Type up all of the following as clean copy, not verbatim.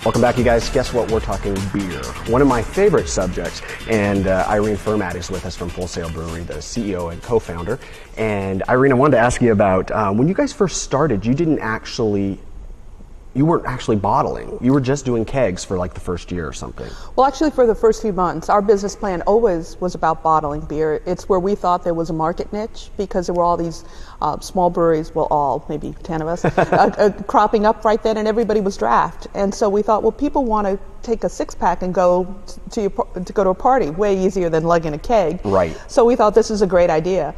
Welcome back, you guys. Guess what? We're talking beer. One of my favorite subjects. And Irene Firmat is with us from Sail Brewery, the CEO and co-founder. And Irene, I wanted to ask you about when you guys first started, you weren't actually bottling. You were just doing kegs for like the first year or something. Well, actually for the first few months, our business plan always was about bottling beer. It's where we thought there was a market niche because there were all these small breweries, well all, maybe 10 of us, cropping up right then, and everybody was draft. And so we thought, well, people want to take a six-pack and go to a party, way easier than lugging a keg. Right. So we thought this is a great idea.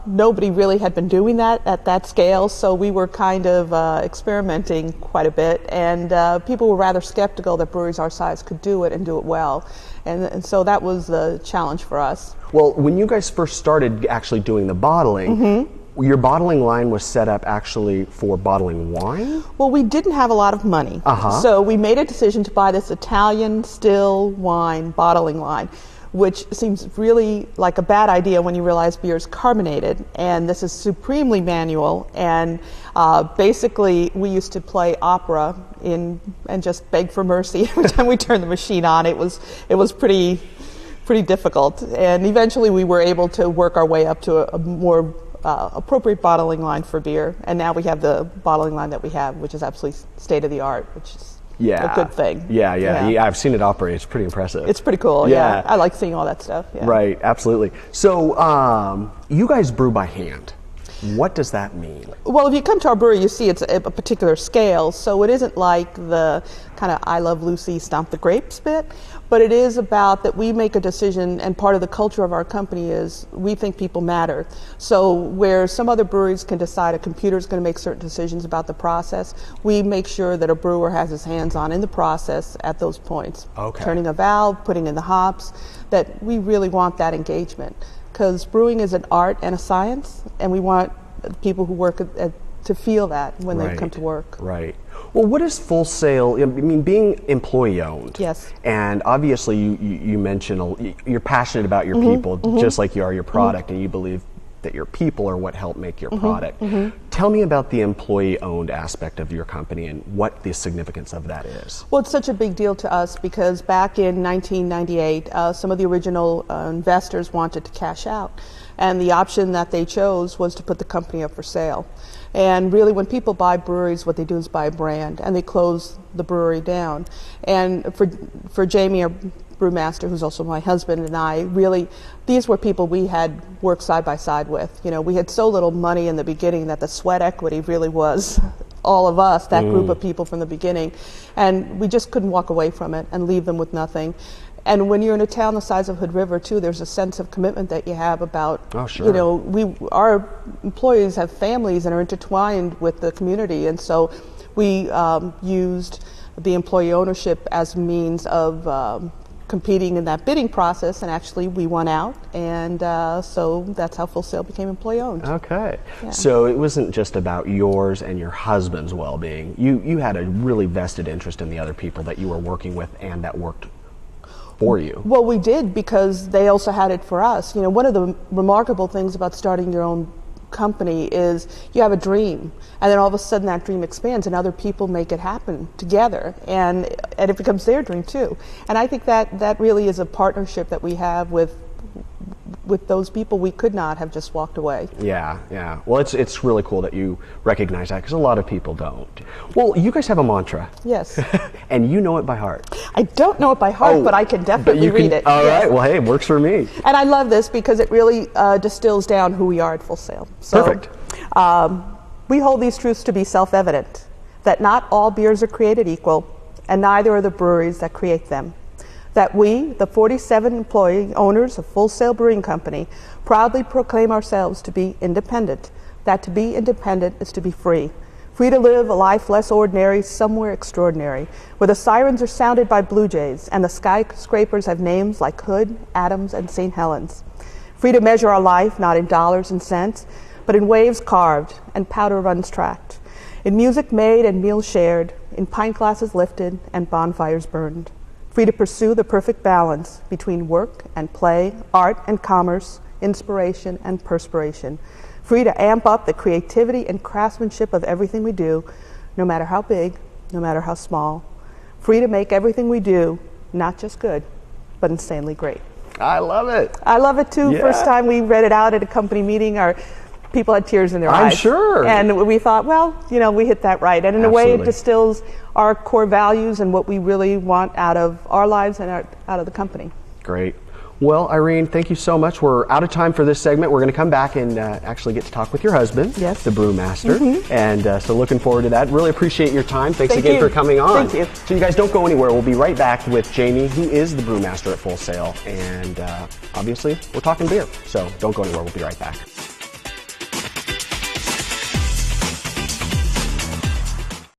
Nobody really had been doing that at that scale, so we were kind of experimenting quite a bit, and people were rather skeptical that breweries our size could do it and do it well. And so that was the challenge for us. Well, when you guys first started actually doing the bottling, your bottling line was set up actually for bottling wine? Well, we didn't have a lot of money, so we made a decision to buy this Italian still wine bottling line, which seems really like a bad idea when you realize beer is carbonated, and this is supremely manual. And basically, we used to play opera and just beg for mercy every time we turned the machine on. It was pretty difficult, and eventually we were able to work our way up to a more appropriate bottling line for beer. And now we have the bottling line that we have, which is absolutely state of the art, which is a good thing. Yeah, I've seen it operate. It's pretty impressive. It's pretty cool, yeah. I like seeing all that stuff. Yeah. Right, absolutely. So you guys brew by hand. What does that mean? Well, if you come to our brewery, you see it's a particular scale, so it isn't like the kind of I Love Lucy stomp the grapes bit, but it is about that we make a decision, and part of the culture of our company is we think people matter. So where some other breweries can decide a computer is going to make certain decisions about the process, we make sure that a brewer has his hands on in the process at those points. Okay. Turning a valve, putting in the hops, that we really want that engagement. Because brewing is an art and a science, and we want people who work to feel that when they come to work. Right. Well, what is Full Sail? I mean, being employee-owned. Yes. And obviously, you mentioned you're passionate about your people, just like you are your product, and you believe that your people are what help make your product. Tell me about the employee-owned aspect of your company and what the significance of that is. Well, it's such a big deal to us because back in 1998, some of the original investors wanted to cash out. And the option that they chose was to put the company up for sale. And really, when people buy breweries, what they do is buy a brand, and they close the brewery down. And for Jamie, our Brewmaster, who's also my husband, and I, really, these were people we had worked side by side with. You know, we had so little money in the beginning that the sweat equity really was all of us, that group of people from the beginning. And we just couldn't walk away from it and leave them with nothing. And when you're in a town the size of Hood River, too, there's a sense of commitment that you have about, you know, our employees have families and are intertwined with the community. And so we used the employee ownership as a means of competing in that bidding process, and actually we won out, and so that's how Full Sail became employee owned. Okay. Yeah. So it wasn't just about yours and your husband's well-being. You had a really vested interest in the other people that you were working with and that worked for you. Well, we did, because they also had it for us. You know, one of the remarkable things about starting your own company is you have a dream, and then all of a sudden that dream expands and other people make it happen together, and it becomes their dream too. And I think that really is a partnership that we have with those people. We could not have just walked away. Yeah. Well, it's really cool that you recognize that, because a lot of people don't. Well, you guys have a mantra. Yes. And you know it by heart. I don't know it by heart, but I can definitely read it. All right. Well, hey, it works for me. And I love this because it really distills down who we are at Full Sail. So, perfect. We hold these truths to be self-evident, that not all beers are created equal, and neither are the breweries that create them. That we, the 47 employee owners of Full Sail Brewing Company, proudly proclaim ourselves to be independent. That to be independent is to be free. Free to live a life less ordinary, somewhere extraordinary, where the sirens are sounded by blue jays and the skyscrapers have names like Hood, Adams, and St. Helens. Free to measure our life not in dollars and cents, but in waves carved and powder runs tracked, in music made and meals shared, in pint glasses lifted and bonfires burned. Free to pursue the perfect balance between work and play, art and commerce, inspiration and perspiration. Free to amp up the creativity and craftsmanship of everything we do, no matter how big, no matter how small. free to make everything we do, not just good, but insanely great. I love it. I love it too. Yeah. First time we read it out at a company meeting, our people had tears in their eyes. I'm sure. And we thought, well, we hit that right. And in a way, it Absolutely. distills our core values and what we really want out of our lives and out of the company. Great. Well, Irene, thank you so much. We're out of time for this segment. We're going to come back and actually get to talk with your husband, yes, the Brewmaster. And so looking forward to that. Really appreciate your time. Thanks Thank again you. for coming on. Thank you. So you guys don't go anywhere. We'll be right back with Jamie, who is the Brewmaster at Full Sail. And obviously, we're talking beer. So don't go anywhere. We'll be right back.